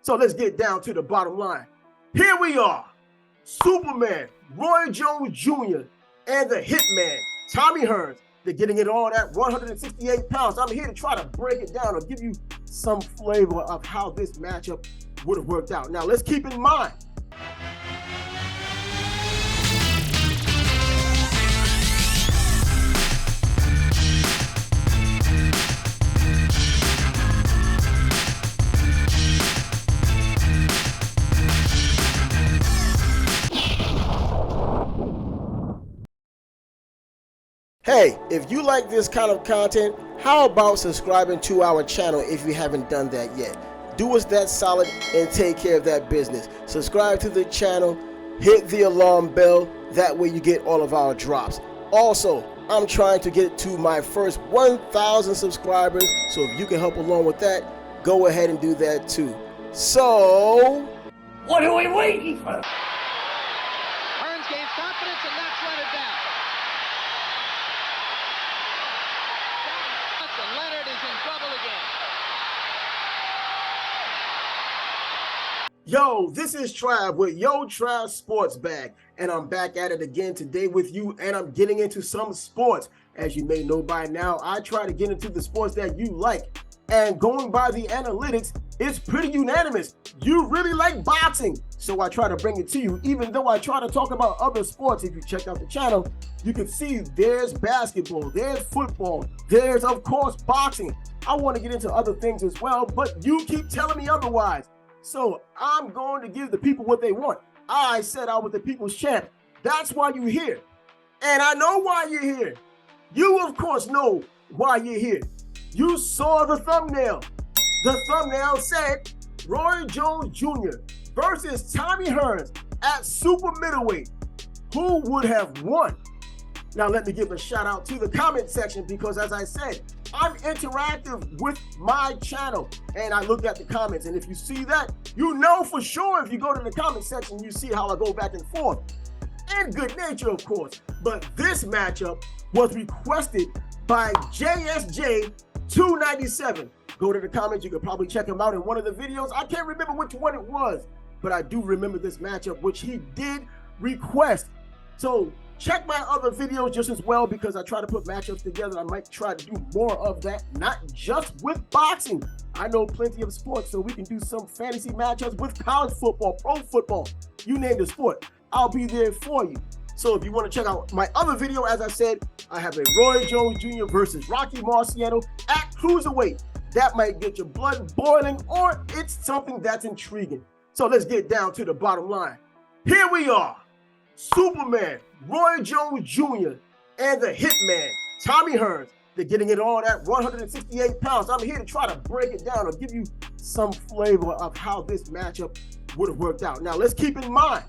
So let's get down to the bottom line. Here we are, Superman, Roy Jones Jr., and the Hitman, Tommy Hearns. They're getting it on at 168 pounds. I'm here to try to break it down or give you some flavor of how this matchup would have worked out. Now, let's keep in mind, hey, if you like this kind of content, how about subscribing to our channel if you haven't done that yet? Do us that solid and take care of that business. Subscribe to the channel, hit the alarm bell, that way you get all of our drops. Also, I'm trying to get to my first 1,000 subscribers, so if you can help along with that, go ahead and do that too. So, what are we waiting for? Hearns gains confidence and knocks Leonard down. And Leonard is in trouble again. yo, this is Trav with Yo Trav Sports Bag, and I'm back at it again today with you, and I'm getting into some sports. As you may know by now, I try to get into the sports that you like, and going by the analytics, it's pretty unanimous. You really like boxing, so I try to bring it to you, even though I try to talk about other sports. If you check out the channel, you can see there's basketball, there's football, there's, of course, boxing. I want to get into other things as well, but you keep telling me otherwise. So I'm going to give the people what they want. I said I was the people's champ. That's why you're here. And I know why you're here. You, of course, know why you're here. You saw the thumbnail. The thumbnail said Roy Jones Jr. versus Tommy Hearns at super middleweight. Who would have won? Now, let me give a shout out to the comment section, because as I said, I'm interactive with my channel, and I look at the comments, and if you see that, you know for sure if you go to the comment section, you see how I go back and forth. And good nature, of course. But this matchup was requested by JSJ297. Go to the comments, you can probably check him out in one of the videos. I can't remember which one it was, but I do remember this matchup, which he did request. So check my other videos just as well, because I try to put matchups together. I might try to do more of that, not just with boxing. I know plenty of sports, so we can do some fantasy matchups with college football, pro football, you name the sport. I'll be there for you. So if you want to check out my other video, as I said, I have a Roy Jones Jr. versus Rocky Marciano at cruiserweight. That might get your blood boiling, or it's something that's intriguing. So let's get down to the bottom line. Here we are, Superman, Roy Jones Jr., and the Hitman, Tommy Hearns. They're getting it on at 168 pounds. I'm here to try to break it down or give you some flavor of how this matchup would have worked out. Now, let's keep in mind,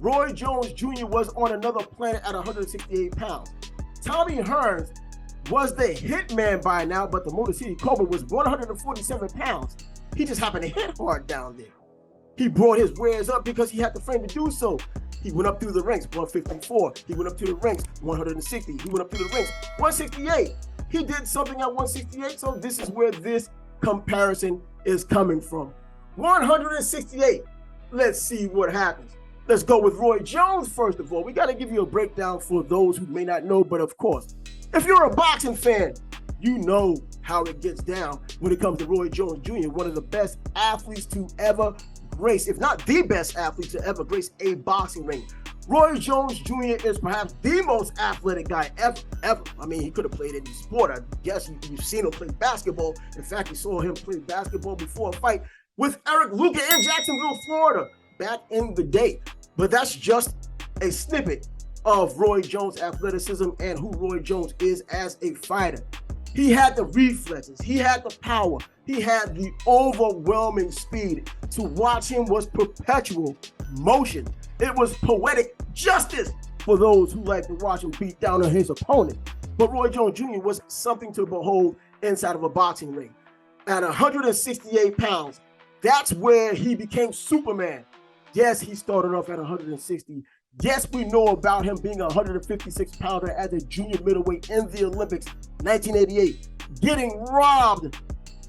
Roy Jones Jr. was on another planet at 168 pounds. Tommy Hearns was the Hitman by now, but the Motor City Cobra was 147 pounds. He just happened to hit hard down there. He brought his wares up because he had the frame to do so. He went up through the ranks, 154. He went up to the ranks, 160. He went up to the ranks, 168. He did something at 168, so this is where this comparison is coming from. 168. Let's see what happens. Let's go with Roy Jones first of all. We got to give you a breakdown for those who may not know, but of course, if you're a boxing fan, you know how it gets down when it comes to Roy Jones Jr., one of the best athletes to ever grace, if not the best athlete to ever grace a boxing ring. Roy Jones Jr. is perhaps the most athletic guy ever. I mean, he could have played any sport. I guess you've seen him play basketball. In fact, you saw him play basketball before a fight with Eric Luca in Jacksonville, Florida, back in the day. But that's just a snippet of Roy Jones' athleticism and who Roy Jones is as a fighter. He had the reflexes, he had the power, he had the overwhelming speed. To watch him was perpetual motion. It was poetic justice for those who like to watch him beat down on his opponent. But Roy Jones Jr. was something to behold inside of a boxing ring. At 168 pounds, that's where he became Superman. Yes, he started off at 160. Yes, we know about him being a 156-pounder as a junior middleweight in the Olympics 1988, getting robbed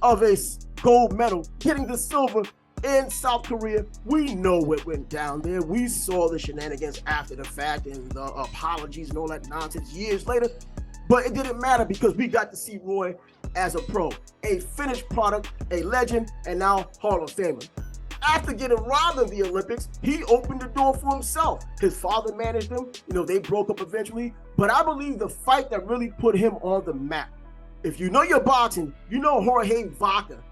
of a gold medal, getting the silver in South Korea. We know what went down there. We saw the shenanigans after the fact and the apologies and all that nonsense years later. But it didn't matter because we got to see Roy as a pro, a finished product, a legend, and now Hall of Famer. After getting robbed of the Olympics, he opened the door for himself. His father managed him. They broke up eventually. But I believe the fight that really put him on the map, if you know your boxing, you know Jorge Vaca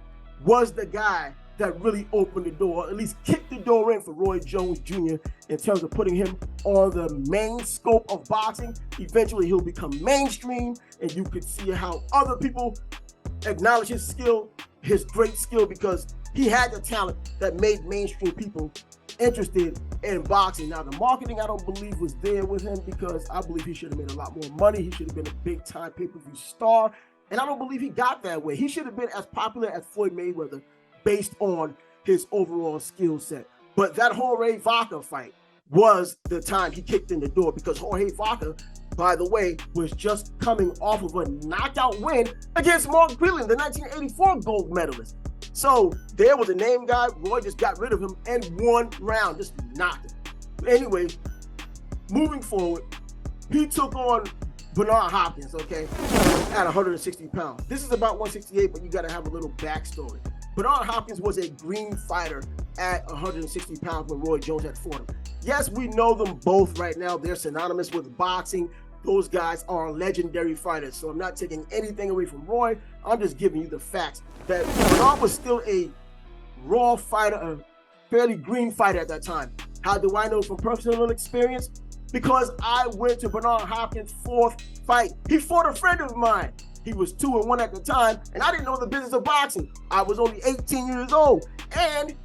was the guy that really opened the door, at least kicked the door in for Roy Jones Jr. in terms of putting him on the main scope of boxing. Eventually, he'll become mainstream, and you could see how other people acknowledge his skill, his great skill, because he had the talent that made mainstream people interested in boxing. Now, the marketing, I don't believe was there with him because I believe he should have made a lot more money. He should have been a big-time pay-per-view star, and I don't believe he got that way. He should have been as popular as Floyd Mayweather based on his overall skill set. But that Jorge Vaca fight was the time he kicked in the door, because Jorge Vaca, by the way, was just coming off of a knockout win against Mark Breland, the 1984 gold medalist. So there was a name guy. Roy just got rid of him in one round, just knocked him. Anyway, moving forward, he took on Bernard Hopkins, okay, at 160 pounds. This is about 168, but you got to have a little backstory. Bernard Hopkins was a green fighter at 160 pounds when Roy Jones had fought him. Yes, we know them both right now. They're synonymous with boxing. Those guys are legendary fighters. So I'm not taking anything away from Roy. I'm just giving you the facts that Bernard was still a raw fighter, a fairly green fighter at that time. How do I know from personal experience? Because I went to Bernard Hopkins' fourth fight. He fought a friend of mine. He was 2-1 at the time, and I didn't know the business of boxing. I was only 18 years old, and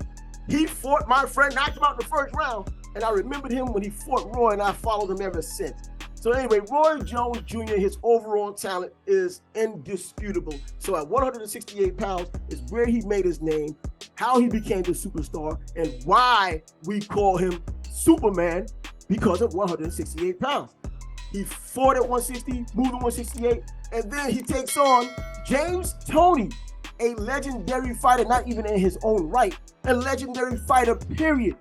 he fought my friend, knocked him out in the first round, and I remembered him when he fought Roy, and I followed him ever since. So anyway, Roy Jones Jr., his overall talent is indisputable. So at 168 pounds is where he made his name, how he became the superstar, and why we call him Superman, because of 168 pounds. He fought at 160, moved to 168, and then he takes on James Toney, a legendary fighter, not even in his own right, a legendary fighter, period.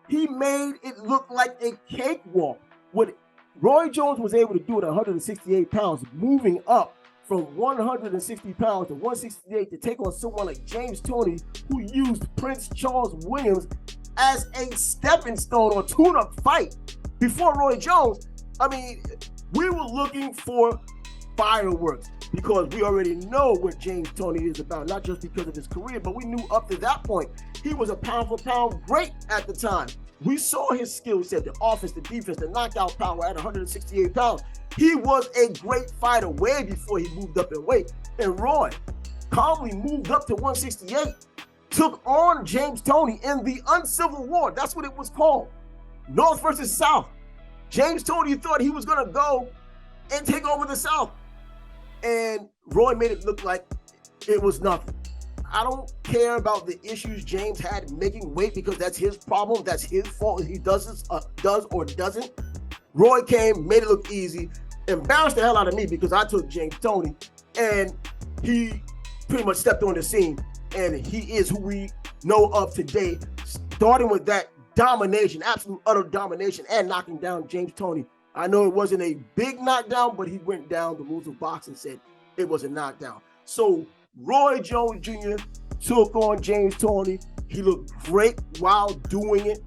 He made it look like a cakewalk. What Roy Jones was able to do at 168 pounds, moving up from 160 pounds to 168 to take on someone like James Toney, who used Prince Charles Williams as a stepping stone or tune-up fight before Roy Jones. I mean, we were looking for fireworks because we already know what James Toney is about, not just because of his career, but we knew up to that point he was a pound-for-pound great at the time. We saw his skill set, the offense, the defense, the knockout power at 168 pounds. He was a great fighter way before he moved up in weight. And Roy calmly moved up to 168, took on James Toney in the Uncivil War. That's what it was called. North versus South. James Toney thought he was going to go and take over the South. And Roy made it look like it was nothing. I don't care about the issues James had making weight because that's his problem. That's his fault. He does or doesn't. Roy came, made it look easy, embarrassed the hell out of me because I took James Toney, and he pretty much stepped on the scene. And he is who we know of today, starting with that domination, absolute utter domination, and knocking down James Toney. I know it wasn't a big knockdown, but he went down. The rules of boxing said it was a knockdown. So Roy Jones Jr. took on James Toney. He looked great while doing it.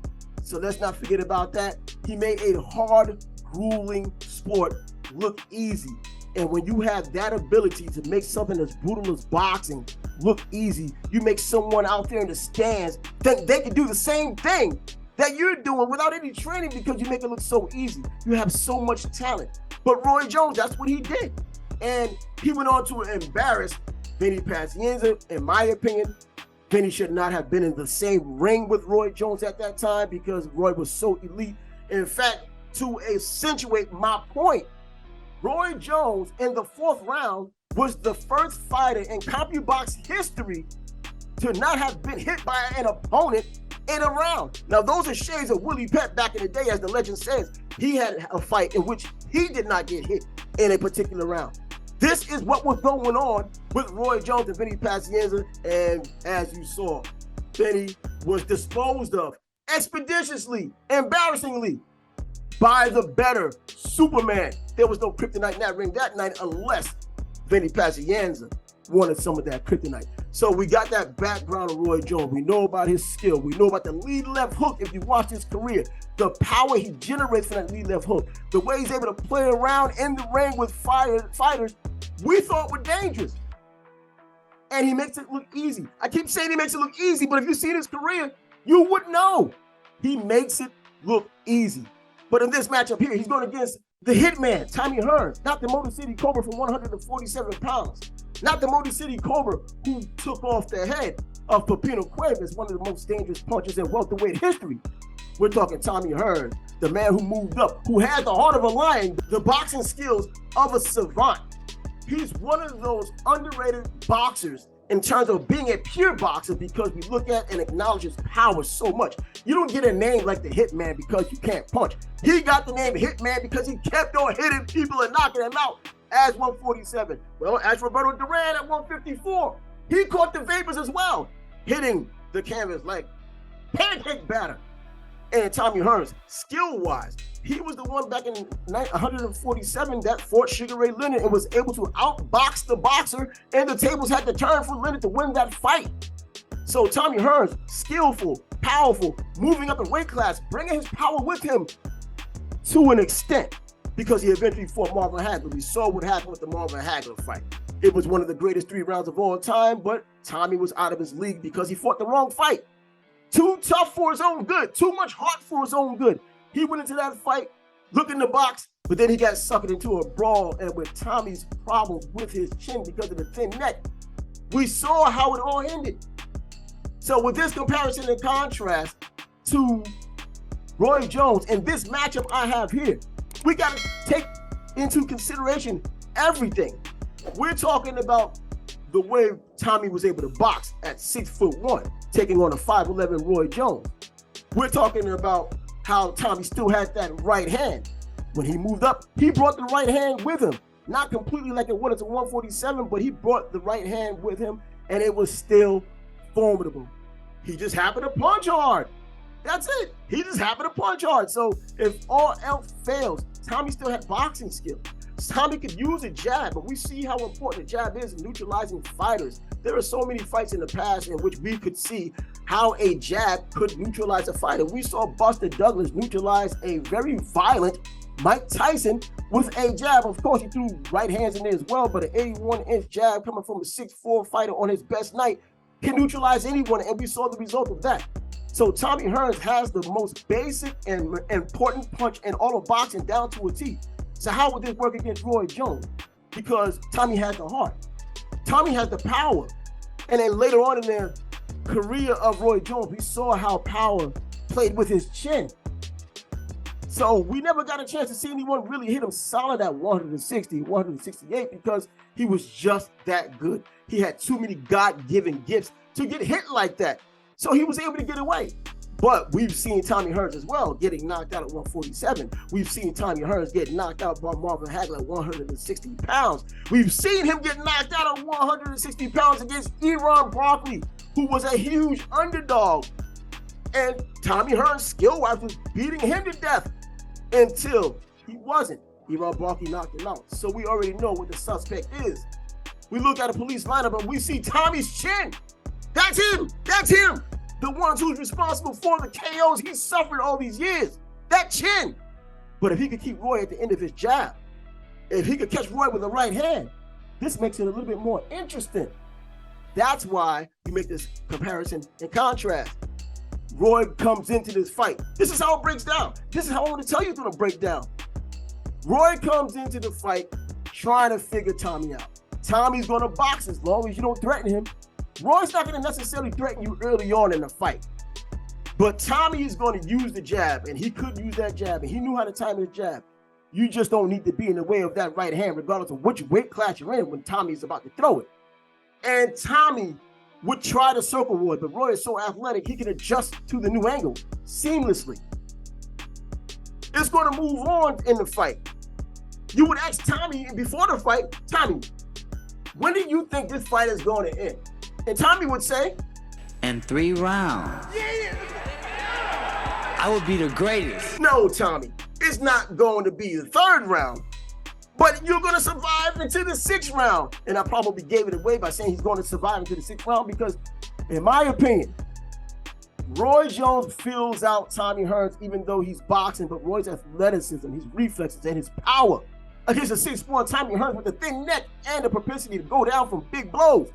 So let's not forget about that. He made a hard, grueling sport look easy. And when you have that ability to make something as brutal as boxing look easy, you make someone out there in the stands think they can do the same thing that you're doing without any training because you make it look so easy. You have so much talent. But Roy Jones, that's what he did. And he went on to embarrass Vinny Pazienza. In my opinion, Vinny should not have been in the same ring with Roy Jones at that time because Roy was so elite. In fact, to accentuate my point, Roy Jones in the fourth round was the first fighter in CompuBox history to not have been hit by an opponent in a round. Now, those are shades of Willie Pep back in the day, as the legend says. He had a fight in which he did not get hit in a particular round. This is what was going on with Roy Jones and Vinny Pazienza, and as you saw, Benny was disposed of expeditiously, embarrassingly, by the better Superman. There was no kryptonite in that ring that night unless Vinny Pazienza wanted some of that kryptonite. So we got that background of Roy Jones. We know about his skill. We know about the lead left hook. If you watch his career, the power he generates from that lead left hook, the way he's able to play around in the ring with fighters we thought were dangerous. And he makes it look easy. I keep saying he makes it look easy, but if you see his career, you would know. He makes it look easy. But in this matchup here, he's going against the Hitman, Tommy Hearns, not the Motor City Cobra from 147 pounds, not the Motor City Cobra who took off the head of Pepino Cuevas, one of the most dangerous punchers in welterweight history. We're talking Tommy Hearns, the man who moved up, who had the heart of a lion, the boxing skills of a savant. He's one of those underrated boxers in terms of being a pure boxer because we look at and acknowledge his power so much. You don't get a name like the Hitman because you can't punch. He got the name Hitman because he kept on hitting people and knocking them out as 147. Well, as Roberto Duran at 154, he caught the vapors as well, hitting the canvas like pancake batter. And Tommy Hearns, skill-wise, he was the one back in 147 that fought Sugar Ray Leonard and was able to outbox the boxer, and the tables had to turn for Leonard to win that fight. So Tommy Hearns, skillful, powerful, moving up in weight class, bringing his power with him to an extent because he eventually fought Marvin Hagler. We saw what happened with the Marvin Hagler fight. It was one of the greatest 3 rounds of all time, but Tommy was out of his league because he fought the wrong fight. Too tough for his own good, too much heart for his own good. He went into that fight looking to box, but then he got suckered into a brawl, and with Tommy's problems with his chin because of the thin neck, we saw how it all ended. So with this comparison and contrast to Roy Jones and this matchup I have here, we got to take into consideration everything. We're talking about the way Tommy was able to box at 6'1", taking on a 5'11" Roy Jones. We're talking about how Tommy still has that right hand. When he moved up, he brought the right hand with him. Not completely like it was at 147, but he brought the right hand with him, and it was still formidable. He just happened to punch hard. That's it. He just happened to punch hard. So if all else fails, Tommy still had boxing skill. Tommy could use a jab, but we see how important the jab is in neutralizing fighters. There are so many fights in the past in which we could see how a jab could neutralize a fighter. We saw Buster Douglas neutralize a very violent Mike Tyson with a jab. Of course, he threw right hands in there as well, but an 81-inch jab coming from a 6'4" fighter on his best night can neutralize anyone, and we saw the result of that. So Tommy Hearns has the most basic and important punch in all of boxing down to a T. So how would this work against Roy Jones? Because Tommy has the heart. Tommy has the power. And then later on in the career of Roy Jones, we saw how power played with his chin. So we never got a chance to see anyone really hit him solid at 160, 168 because he was just that good. He had too many God-given gifts to get hit like that. So he was able to get away. But we've seen Tommy Hearns as well getting knocked out at 147. We've seen Tommy Hearns get knocked out by Marvin Hagler at 160 pounds. We've seen him get knocked out at 160 pounds against Eron Brockley, who was a huge underdog. And Tommy Hearns, skill-wise, was beating him to death until he wasn't. Eron Brockley knocked him out. So we already know what the suspect is. We look at a police lineup and we see Tommy's chin. That's him. That's him. The ones who's responsible for the KOs he suffered all these years. That chin. But if he could keep Roy at the end of his jab, if he could catch Roy with the right hand, this makes it a little bit more interesting. That's why we make this comparison and contrast. Roy comes into this fight. This is how it breaks down. This is how I want to tell you it's going to break down. Roy comes into the fight trying to figure Tommy out. Tommy's going to box as long as you don't threaten him. Roy's not going to necessarily threaten you early on in the fight. But Tommy is going to use the jab, and he could use that jab, and he knew how to time his jab. You just don't need to be in the way of that right hand, regardless of which weight class you're in when Tommy's about to throw it. And Tommy would try to circle Roy, but Roy is so athletic, he can adjust to the new angle seamlessly. It's going to move on in the fight. You would ask Tommy before the fight, Tommy, when do you think this fight is going to end? And Tommy would say, in 3 rounds. I would be the greatest. No, Tommy, it's not going to be the 3rd round, but you're going to survive into the 6th round. And I probably gave it away by saying he's going to survive into the 6th round because, in my opinion, Roy Jones fills out Tommy Hearns even though he's boxing, but Roy's athleticism, his reflexes, and his power against a 6'4" Tommy Hearns with a thin neck and the propensity to go down from big blows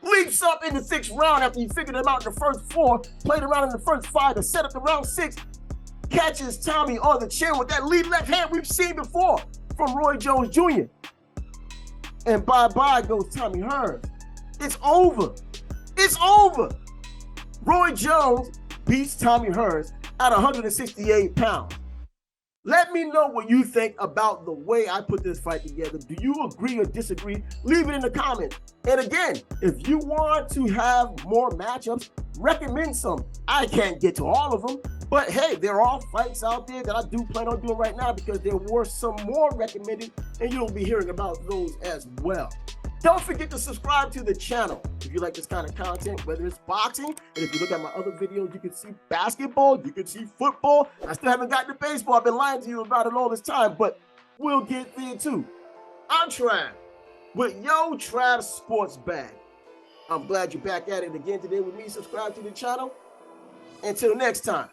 leaps up in the 6th round after he figured him out in the first 4, played around in the first 5 to set up the round 6, catches Tommy on the chin with that lead left hand we've seen before from Roy Jones Jr. And bye-bye goes Tommy Hearns. It's over. It's over. Roy Jones beats Tommy Hearns at 168 pounds. Let me know what you think about the way I put this fight together. Do you agree or disagree? Leave it in the comments. And again, if you want to have more matchups, recommend some. I can't get to all of them, but hey, there are fights out there that I do plan on doing right now because there were some more recommended, and you'll be hearing about those as well. Don't forget to subscribe to the channel if you like this kind of content, whether it's boxing, and if you look at my other videos, you can see basketball, you can see football. I still haven't gotten to baseball. I've been lying to you about it all this time, but we'll get there too. I'm Trav with Yo Trav Sports Bag. I'm glad you're back at it again today with me. Subscribe to the channel. Until next time.